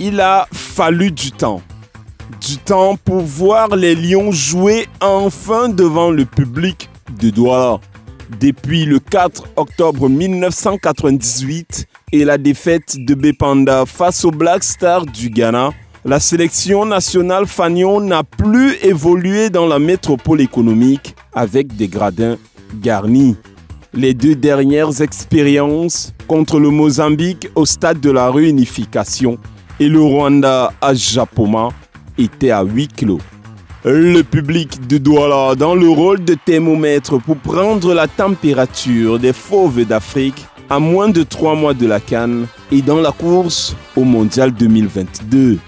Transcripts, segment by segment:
il a fallu du temps. Du temps pour voir les Lions jouer enfin devant le public de Douala. Depuis le 4 octobre 1998 et la défaite de Bépanda face aux Black Stars du Ghana, la sélection nationale fanion n'a plus évolué dans la métropole économique avec des gradins garnis. Les deux dernières expériences contre le Mozambique au stade de la réunification et le Rwanda à Japoma étaient à huis clos. Le public de Douala dans le rôle de thermomètre pour prendre la température des fauves d'Afrique à moins de 3 mois de la CAN et dans la course au Mondial 2022.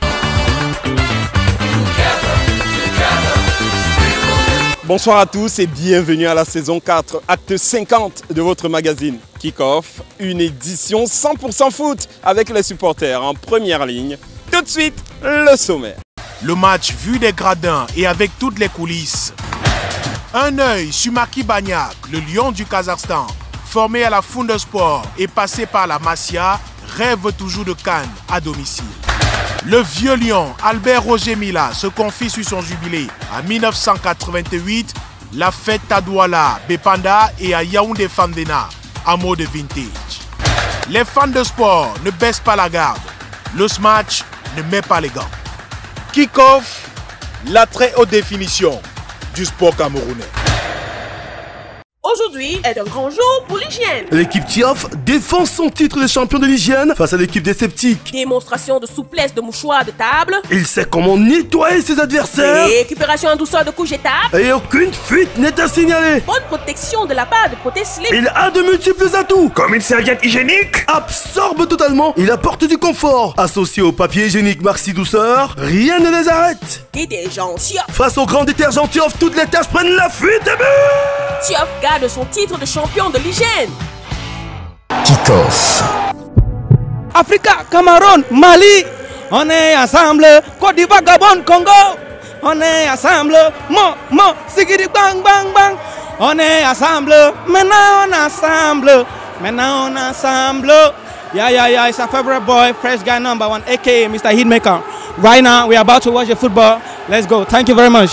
Bonsoir à tous et bienvenue à la saison 4, acte 50 de votre magazine Kick-Off, une édition 100% foot avec les supporters en première ligne. Tout de suite, le sommaire. Le match vu des gradins et avec toutes les coulisses. Un œil sur Maki Bagnac, le lion du Kazakhstan, formé à la Fundersport et passé par la Masia, rêve toujours de Cannes à domicile. Le vieux lion Albert Roger Mila se confie sur son jubilé. En 1988, la fête à Douala, Bépanda et à Yaoundé Fandena, en mode vintage. Les fans de sport ne baissent pas la garde. Le match ne met pas les gants. Kick-Off, la très haute définition du sport camerounais. Aujourd'hui est un grand jour pour l'hygiène. L'équipe Tioff défend son titre de champion de l'hygiène face à l'équipe des sceptiques. Démonstration de souplesse de mouchoirs de table. Il sait comment nettoyer ses adversaires. Récupération en douceur de couches étapes. Et aucune fuite n'est à signaler. Bonne protection de la part de protège-slip. Il a de multiples atouts. Comme une serviette hygiénique. Absorbe totalement. Il apporte du confort. Associé au papier hygiénique Maxi Douceur, rien ne les arrête. Détergent Tioff. Face au grand détergent Tioff, toutes les tâches prennent la fuite et but. Tioff garde son titre de champion de l'hygiène. Kick-Off. Africa, Cameroun, Mali, on est ensemble. Côte d'Ivoire, Gabon, Congo, on est ensemble. Sigiri, bang, bang, bang. On est ensemble. Maintenant on est ensemble. Maintenant on est ensemble. Yeah, it's our favorite boy, fresh guy number 1, aka Mr. Hitmaker. Right now, we are about to watch the football. Let's go. Thank you very much.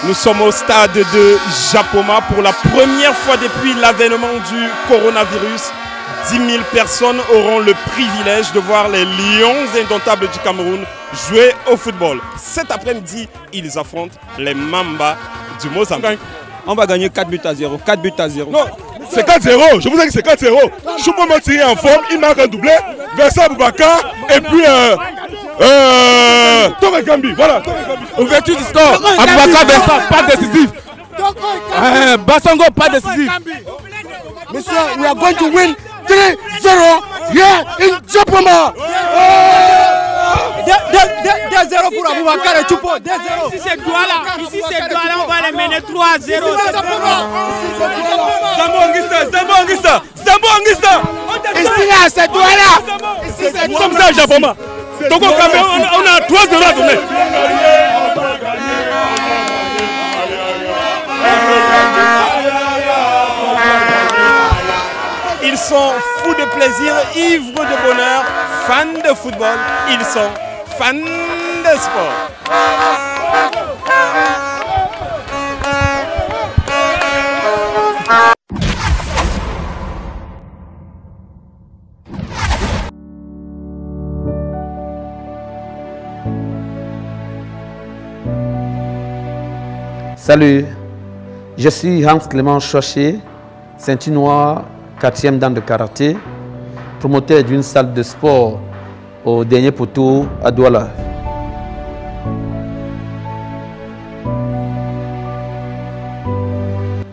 Nous sommes au stade de Japoma pour la première fois depuis l'avènement du coronavirus. 10 000 personnes auront le privilège de voir les Lions indomptables du Cameroun jouer au football. Cet après-midi, ils affrontent les Mamba du Mozambique. On va gagner 4 buts à 0. 4 buts à 0. Non, c'est 4-0. Je vous ai dit que c'est 4-0. Choupo-Moting tiré en forme, il marque un doublé. Vincent Boubacar et puis Torre Gambi. Voilà. Ouverture du score. Aboubacar Vincent, pas décisif. Bassongo, pas décisif. Monsieur, we are going to win 3-0 here in Japoma. 2-0 pour Aboubacar et Choupo. 2-0. Ici c'est Douala, on va les mener 3-0. Zambo Anguissa. Ici là, c'est Douala. Nous sommes à Japoma. Donc on a 3-0 à donner. Ils sont fous de plaisir, ivres de bonheur, fans de football, ils sont fans de sport. Salut, je suis Hans Clément Choché, ceinture noire, 4e dan de karaté, promoteur d'une salle de sport au dernier poteau à Douala.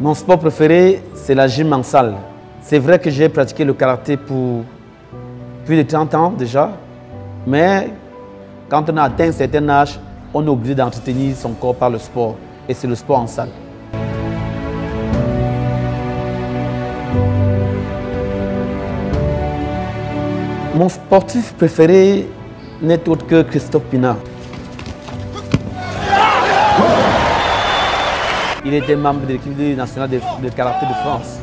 Mon sport préféré, c'est la gym en salle. C'est vrai que j'ai pratiqué le karaté pour plus de 30 ans déjà, mais quand on a atteint un certain âge, on est obligé d'entretenir son corps par le sport, et c'est le sport en salle. Mon sportif préféré n'est autre que Christophe Pinard. Il était membre de l'équipe nationale de karaté de France.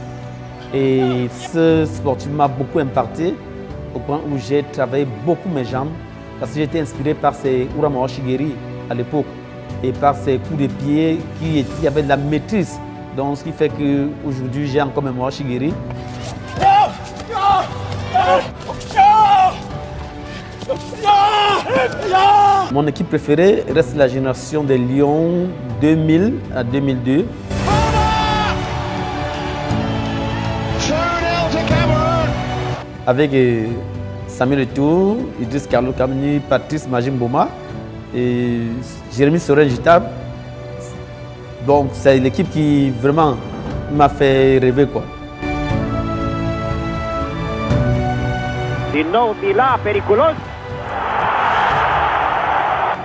Et ce sportif m'a beaucoup impacté au point où j'ai travaillé beaucoup mes jambes parce que j'étais inspiré par ses Uramura Shigeri à l'époque et par ses coups de pied qui avaient de la maîtrise. Donc ce qui fait qu'aujourd'hui j'ai encore mes Uramura Shigeri. Mon équipe préférée reste la génération des Lions 2000 à 2002. Avec Samuel Eto'o, Idriss Carlo Kameni, Patrice Majimboma et Jérémy Soren-Jitab. Donc c'est l'équipe qui vraiment m'a fait rêver, quoi.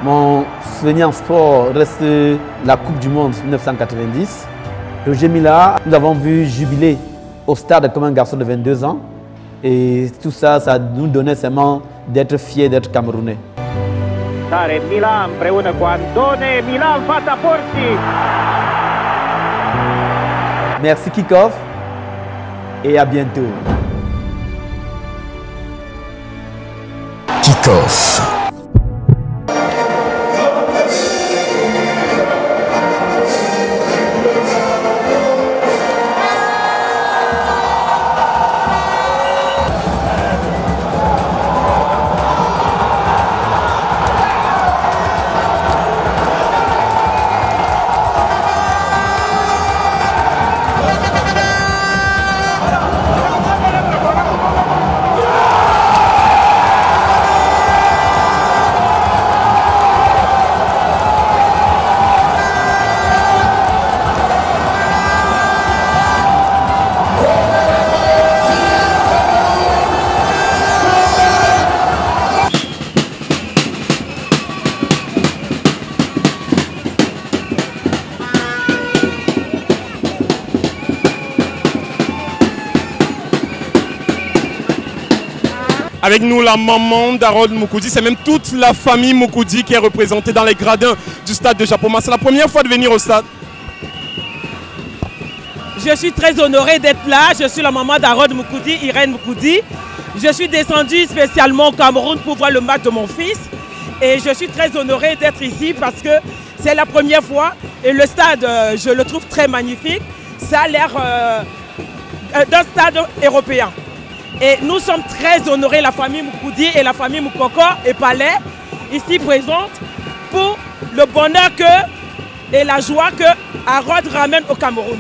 Mon souvenir en sport reste la Coupe du Monde 1990. Roger Mila, nous l'avons vu jubiler au stade comme un garçon de 22 ans. Et tout ça, ça nous donnait seulement d'être fiers d'être Camerounais. Merci Kickoff et à bientôt. Kickoff. Avec nous, la maman d'Harold Moukoudi, c'est même toute la famille Moukoudi qui est représentée dans les gradins du stade de Japoma. C'est la première fois de venir au stade. Je suis très honorée d'être là. Je suis la maman d'Harold Moukoudi, Irène Moukoudi. Je suis descendue spécialement au Cameroun pour voir le match de mon fils. Et je suis très honorée d'être ici parce que c'est la première fois. Et le stade, je le trouve très magnifique. Ça a l'air d'un stade européen. Et nous sommes très honorés, la famille Moukoudi et la famille Moukoko et Palais, ici présente, pour le bonheur et la joie que Harold ramène au Cameroun.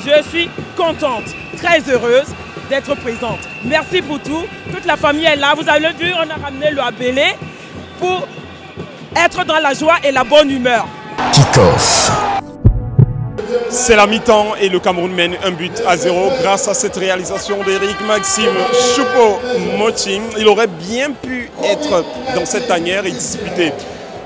Je suis contente, très heureuse d'être présente. Merci pour tout. Toute la famille est là. Vous avez vu, on a ramené le Abélé pour être dans la joie et la bonne humeur. Kickoff. C'est la mi-temps et le Cameroun mène 1-0 grâce à cette réalisation d'Éric Maxime Choupo-Moting. Il aurait bien pu être dans cette tanière et disputer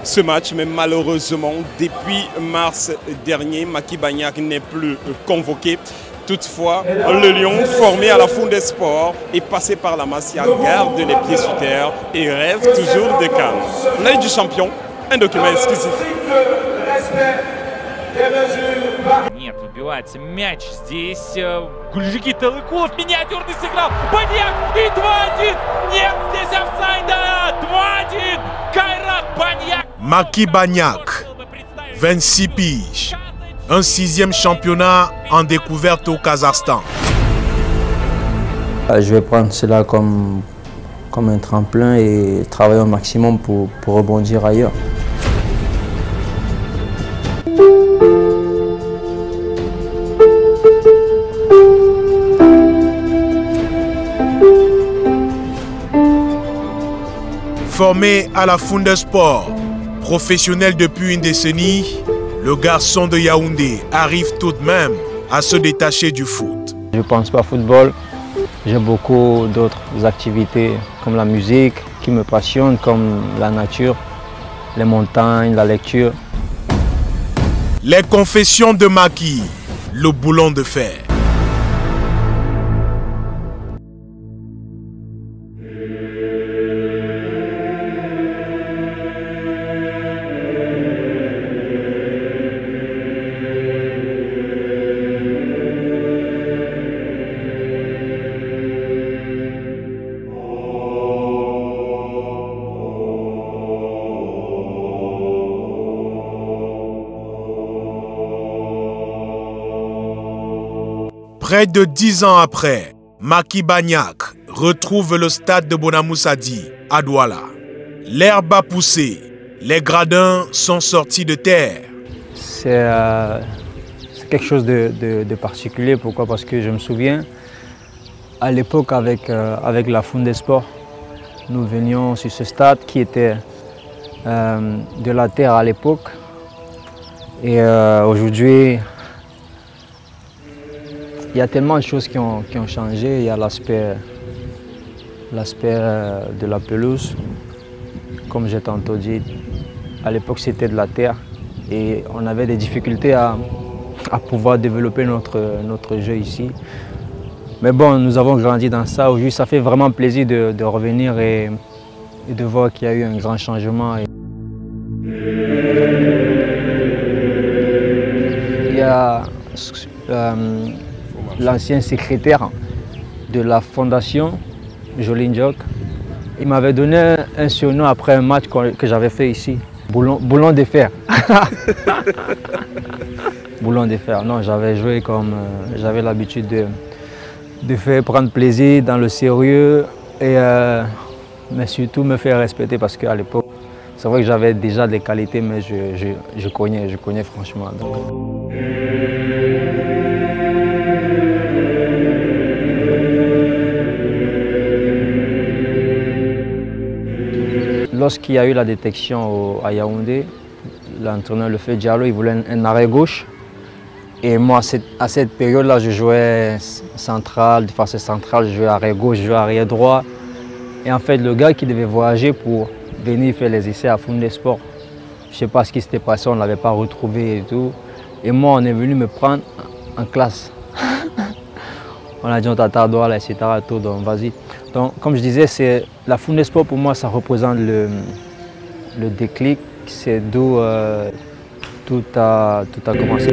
ce match, mais malheureusement, depuis mars dernier, Maki Bagnac n'est plus convoqué. Toutefois, le Lion, formé à la Founde Sport, est passé par la Masia, garde les pieds sur terre et rêve toujours de CAN. L'œil du champion, un document exclusif. Нет, выбивается мяч здесь. Гульжики Талыков, миниатюрный сыграл. Баньяк и 2-1. Нет, здесь офсайда. 2-1. Кайрат Баньяк. Maki Bagnac, 26 piges. Un 6e championnat en découverte au Kazakhstan. Je vais prendre cela comme un tremplin et travailler au maximum pour rebondir ailleurs. Formé à la Founde Sport, professionnel depuis une décennie, le garçon de Yaoundé arrive tout de même à se détacher du foot. Je ne pense pas au football. J'ai beaucoup d'autres activités comme la musique qui me passionnent, comme la nature, les montagnes, la lecture. Les confessions de Macky, le boulon de fer. Près de 10 ans après, Macky Bagnac retrouve le stade de Bonamoussadi à Douala. L'herbe a poussé, les gradins sont sortis de terre. C'est quelque chose de particulier. Pourquoi? Parce que je me souviens, à l'époque avec la Foun des Sports, nous venions sur ce stade qui était de la terre à l'époque. Et aujourd'hui, il y a tellement de choses qui ont changé. Il y a l'aspect de la pelouse. Comme j'ai tantôt dit, à l'époque c'était de la terre et on avait des difficultés à pouvoir développer notre jeu ici. Mais bon, nous avons grandi dans ça. Aujourd'hui, ça fait vraiment plaisir de revenir et de voir qu'il y a eu un grand changement. Il y a l'ancien secrétaire de la fondation, Jolin Jock. Il m'avait donné un surnom après un match que j'avais fait ici. Boulon de fer. Boulon de fer. Non, j'avais joué comme j'avais l'habitude de faire prendre plaisir dans le sérieux mais surtout me faire respecter parce qu'à l'époque, c'est vrai que j'avais déjà des qualités, mais je connais franchement. Donc. Lorsqu'il y a eu la détection à Yaoundé, l'entraîneur Le Feu Diallo, il voulait un arrêt gauche. Et moi, à cette période-là, je jouais central, défenseur central, je jouais arrêt gauche, je jouais arrière droit. Et en fait, le gars qui devait voyager pour venir faire les essais à Foun des Sports, je ne sais pas ce qui s'était passé, on ne l'avait pas retrouvé et tout. Et moi, on est venu me prendre en classe. On a dit on t'attend là, etc. Tout, donc vas-y. Donc, comme je disais, la Foun des Sports pour moi, ça représente le déclic. C'est d'où tout a commencé.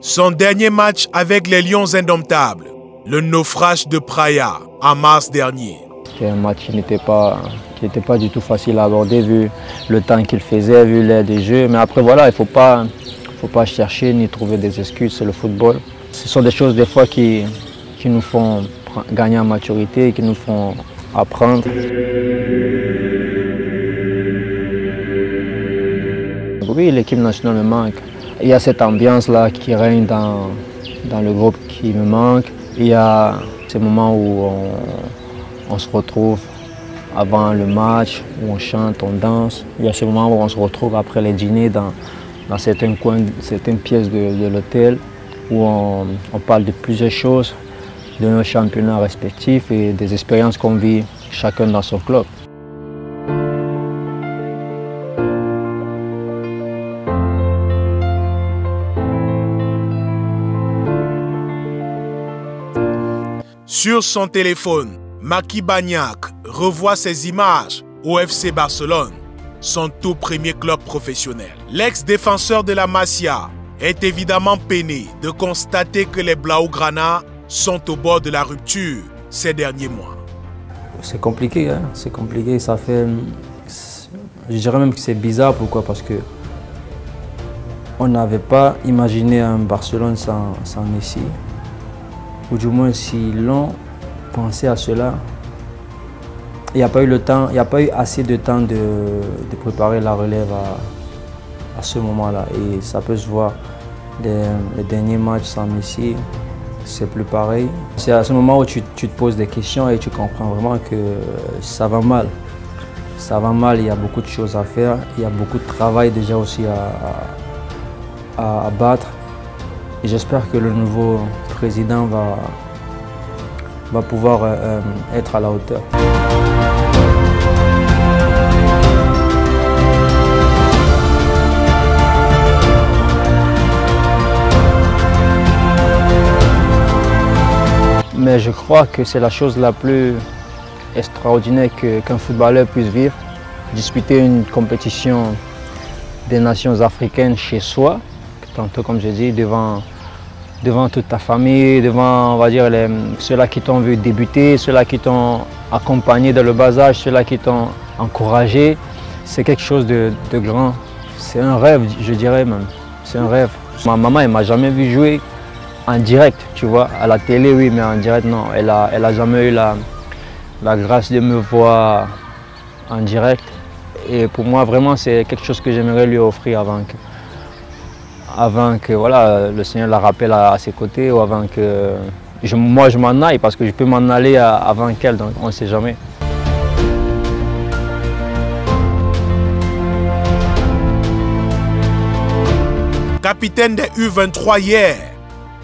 Son dernier match avec les Lions indomptables, le naufrage de Praia en mars dernier. C'était un match qui n'était pas du tout facile à aborder vu le temps qu'il faisait, vu l'air des jeux. Mais après voilà, il ne faut pas chercher ni trouver des excuses, c'est le football. Ce sont des choses des fois qui nous font gagner en maturité, qui nous font apprendre. Oui, l'équipe nationale me manque. Il y a cette ambiance-là qui règne dans le groupe qui me manque. Il y a ces moments où on se retrouve avant le match, où on chante, on danse. Il y a ces moments où on se retrouve après les dîners dans certains coins, certaines pièces de l'hôtel, où on parle de plusieurs choses, de nos championnats respectifs et des expériences qu'on vit chacun dans son club. Sur son téléphone, Macky Bagnac revoit ses images au FC Barcelone, son tout premier club professionnel. L'ex-défenseur de la Masia est évidemment peiné de constater que les Blaugrana sont au bord de la rupture ces derniers mois. C'est compliqué, hein? C'est compliqué. Ça fait, je dirais même que c'est bizarre. Pourquoi? Parce que on n'avait pas imaginé un Barcelone sans Messi. Ou du moins, si l'on pensait à cela, il n'y a pas eu le temps, il n'y a pas eu assez de temps de préparer la relève à ce moment-là. Et ça peut se voir, les derniers matchs sans Messi, c'est plus pareil. C'est à ce moment où tu te poses des questions et tu comprends vraiment que ça va mal. Ça va mal, il y a beaucoup de choses à faire, il y a beaucoup de travail déjà aussi à battre. Et j'espère que le nouveau président va pouvoir être à la hauteur. Mais je crois que c'est la chose la plus extraordinaire qu'un footballeur puisse vivre. Disputer une compétition des nations africaines chez soi, tantôt comme je dis, devant toute ta famille, devant, on va dire, ceux-là qui t'ont vu débuter, ceux-là qui t'ont accompagné dans le bas âge, ceux-là qui t'ont encouragé. C'est quelque chose de grand. C'est un rêve, je dirais même. C'est un rêve. Ma maman, elle ne m'a jamais vu jouer en direct, tu vois. À la télé, oui, mais en direct, non. Elle a jamais eu la grâce de me voir en direct. Et pour moi, vraiment, c'est quelque chose que j'aimerais lui offrir avant que voilà, le Seigneur la rappelle à ses côtés ou avant que moi je m'en aille, parce que je peux m'en aller avant qu'elle, donc on ne sait jamais. Capitaine des U23 hier,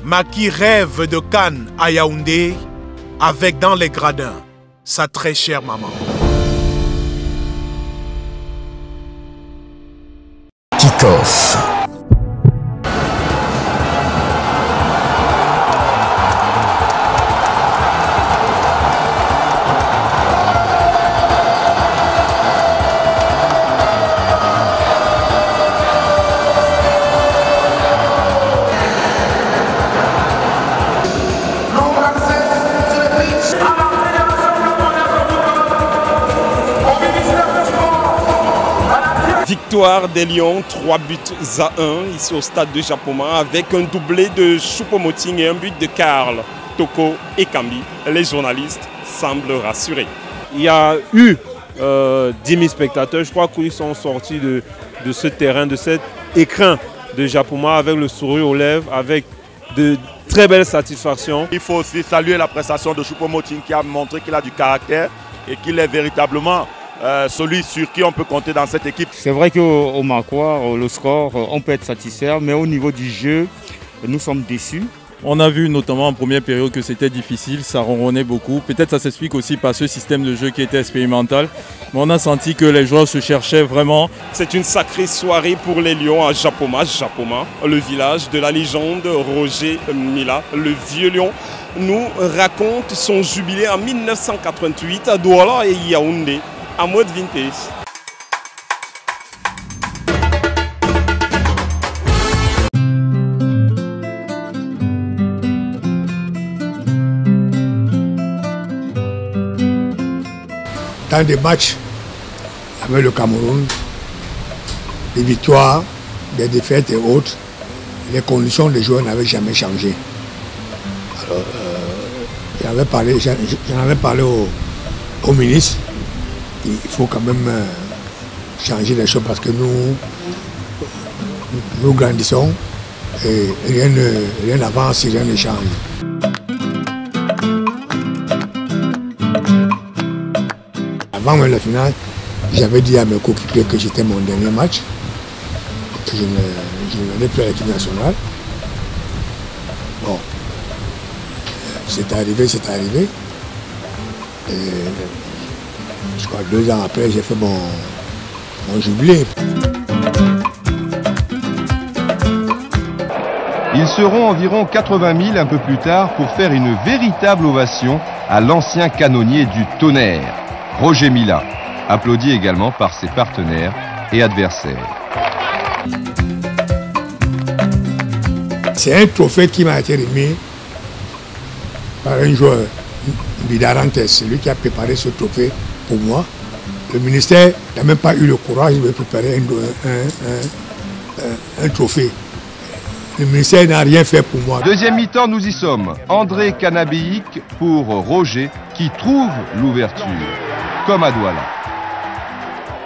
Macky rêve de CAN à Yaoundé avec dans les gradins sa très chère maman. Kick-off. Victoire des Lions, 3-1 ici au stade de Japoma avec un doublé de Choupo-Moting et un but de Karl, Toko et Kambi. Les journalistes semblent rassurés. Il y a eu 10 000 spectateurs, je crois qu'ils sont sortis de ce terrain, de cet écrin de Japoma avec le sourire aux lèvres, avec de très belles satisfactions. Il faut aussi saluer la prestation de Choupo-Moting qui a montré qu'il a du caractère et qu'il est véritablement celui sur qui on peut compter dans cette équipe. C'est vrai qu'au Marquois, le score, on peut être satisfait, mais au niveau du jeu, nous sommes déçus. On a vu notamment en première période que c'était difficile, ça ronronnait beaucoup. Peut-être ça s'explique aussi par ce système de jeu qui était expérimental. Mais on a senti que les joueurs se cherchaient vraiment. C'est une sacrée soirée pour les Lions à Japoma, le village de la légende Roger Mila. Le vieux lion nous raconte son jubilé en 1988 à Douala et Yaoundé, à mode vintage. Dans des matchs avec le Cameroun, des victoires, des défaites et autres, les conditions des joueurs n'avaient jamais changé. Alors, j'en avais parlé au ministre. Il faut quand même changer les choses parce que nous grandissons et rien n'avance si rien ne change. Avant même la finale, j'avais dit à mes coéquipiers que c'était mon dernier match, que je n'allais plus à l'équipe nationale. Bon, c'est arrivé. Et je crois que 2 ans après, j'ai fait mon jubilé. Ils seront environ 80 000 un peu plus tard pour faire une véritable ovation à l'ancien canonnier du Tonnerre, Roger Mila, applaudi également par ses partenaires et adversaires. C'est un trophée qui m'a été remis par un joueur, Bidarantes, celui qui a préparé ce trophée pour moi. Le ministère n'a même pas eu le courage de préparer un trophée. Le ministère n'a rien fait pour moi. Deuxième mi-temps, nous y sommes. André Canabéic pour Roger qui trouve l'ouverture, comme à Douala.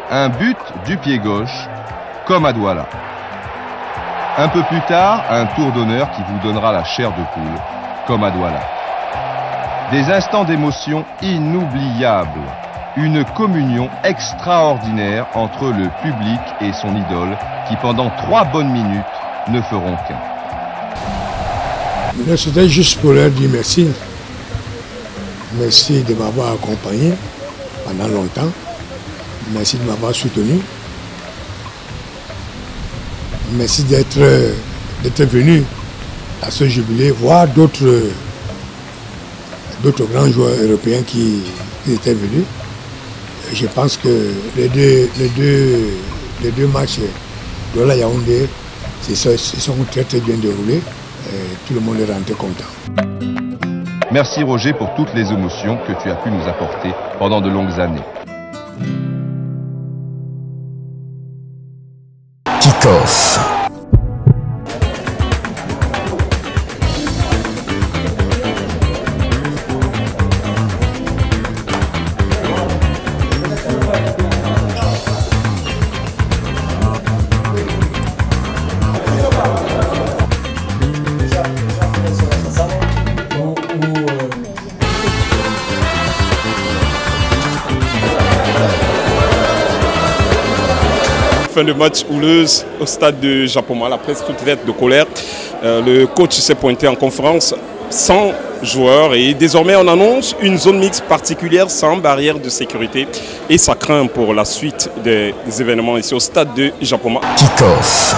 Un but du pied gauche, comme à Douala. Un peu plus tard, un tour d'honneur qui vous donnera la chair de poule comme à Douala. Des instants d'émotion inoubliables. Une communion extraordinaire entre le public et son idole qui pendant 3 bonnes minutes ne feront qu'un. C'était juste pour leur dire merci. Merci de m'avoir accompagné pendant longtemps. Merci de m'avoir soutenu. Merci d'être venu à ce jubilé, voir d'autres grands joueurs européens qui étaient venus. Je pense que les deux matchs de la Yaoundé se sont très bien déroulés. Tout le monde est rentré content. Merci Roger pour toutes les émotions que tu as pu nous apporter pendant de longues années. Kick-Off. Fin de match houleuse au stade de Japoma, la presse toute verte de colère. Le coach s'est pointé en conférence, 100 joueurs, et désormais on annonce une zone mixte particulière sans barrière de sécurité, et ça craint pour la suite des événements ici au stade de Japoma. Kick-Off.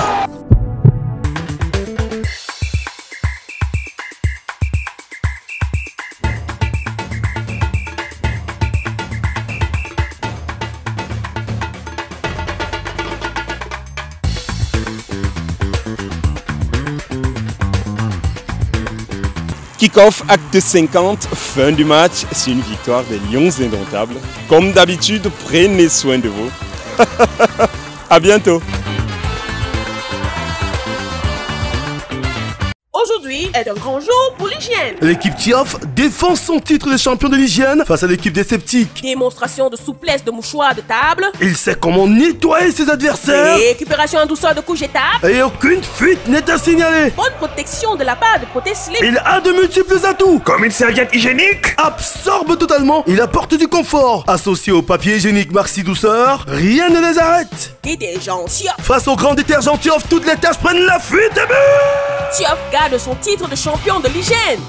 Kick-Off, acte 50, fin du match, c'est une victoire des Lions indomptables. Comme d'habitude, prenez soin de vous. À bientôt. Aujourd'hui est un grand jour pour l'hygiène. L'équipe TIAF défend son titre de champion de l'hygiène face à l'équipe des sceptiques. Démonstration de souplesse de mouchoirs de table. Il sait comment nettoyer ses adversaires. Récupération en douceur de couches étapes. Et aucune fuite n'est à signaler. Bonne protection de la part de Proteslip. Il a de multiples atouts. Comme une serviette hygiénique. Absorbe totalement. Il apporte du confort. Associé au papier hygiénique Maxi Douceur, rien ne les arrête. Détergent TIAF. Face au grand détergent TIAF, toutes les tâches prennent la fuite et but. TIAF garde son titre de champion de l'hygiène.